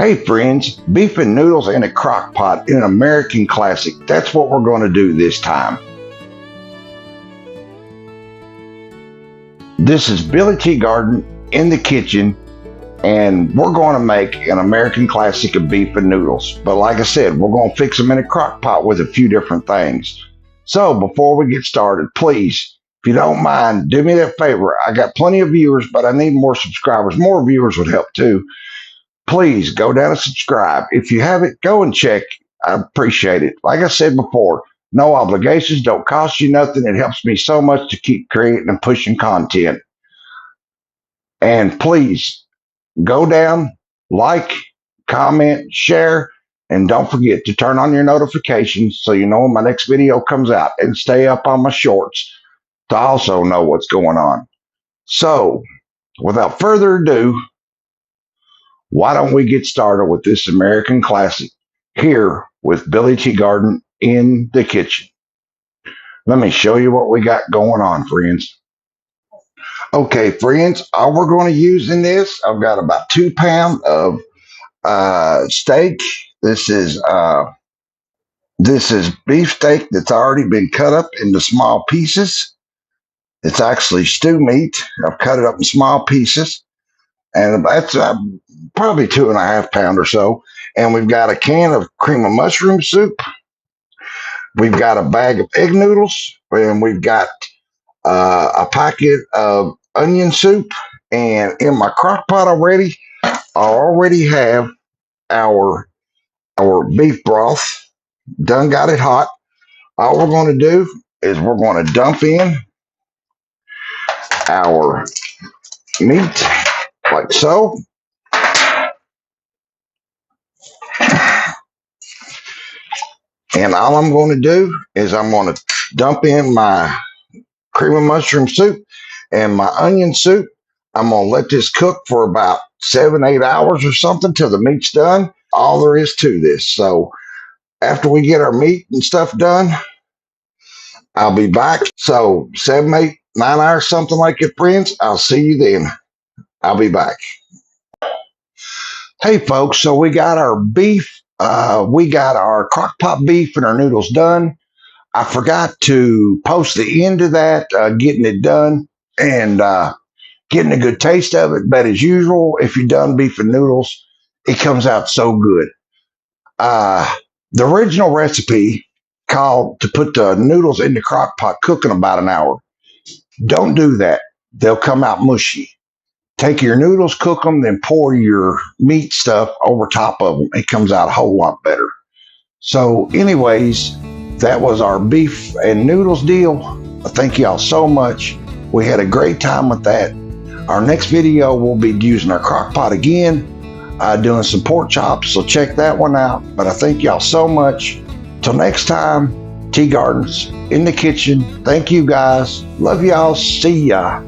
Hey friends, beef and noodles in a crock pot in an American classic. That's what we're going to do this time. This is Billy Teegarden in the kitchen, and we're going to make an American classic of beef and noodles. But like I said, we're going to fix them in a crock pot with a few different things. So before we get started, please, if you don't mind, do me that favor. I got plenty of viewers, but I need more subscribers. More viewers would help too. Please go down and subscribe. If you haven't, go and check. I appreciate it. Like I said before, no obligations, don't cost you nothing. It helps me so much to keep creating and pushing content. And please go down, like, comment, share, and don't forget to turn on your notifications so you know when my next video comes out, and stay up on my shorts to also know what's going on. So, without further ado, why don't we get started with this American classic here with Billy Teegarden in the kitchen. Let me show you what we got going on, friends. Okay, friends, all we're going to use in this, I've got about 2 pounds of steak. This is beef steak that's already been cut up into small pieces. It's actually stew meat. I've cut it up in small pieces. And that's probably 2.5 pounds or so. And we've got a can of cream of mushroom soup. We've got a bag of egg noodles. And we've got a packet of onion soup. And in my crock pot already, I already have our beef broth. Done got it hot. All we're going to do is we're going to dump in our meat. Like so. And all I'm going to do is I'm going to dump in my cream of mushroom soup and my onion soup. I'm going to let this cook for about 7-8 hours or something till the meat's done. All there is to this. So after we get our meat and stuff done, I'll be back. So 7, 8, 9 hours, something like it, friends. I'll see you then. I'll be back. Hey folks, so we got our beef, we got our crock pot beef and our noodles done. I forgot to post the end of that, getting it done and getting a good taste of it. But as usual, if you've done beef and noodles, it comes out so good. The original recipe called to put the noodles in the crock pot, cooking about an hour. Don't do that. They'll come out mushy. Take your noodles, cook them, then pour your meat stuff over top of them. It comes out a whole lot better. So anyways, that was our beef and noodles deal. Thank y'all so much. We had a great time with that. Our next video, we'll be using our crock pot again, doing some pork chops, so check that one out. But I thank y'all so much. Till next time, Teegarden's in the kitchen. Thank you guys. Love y'all. See ya.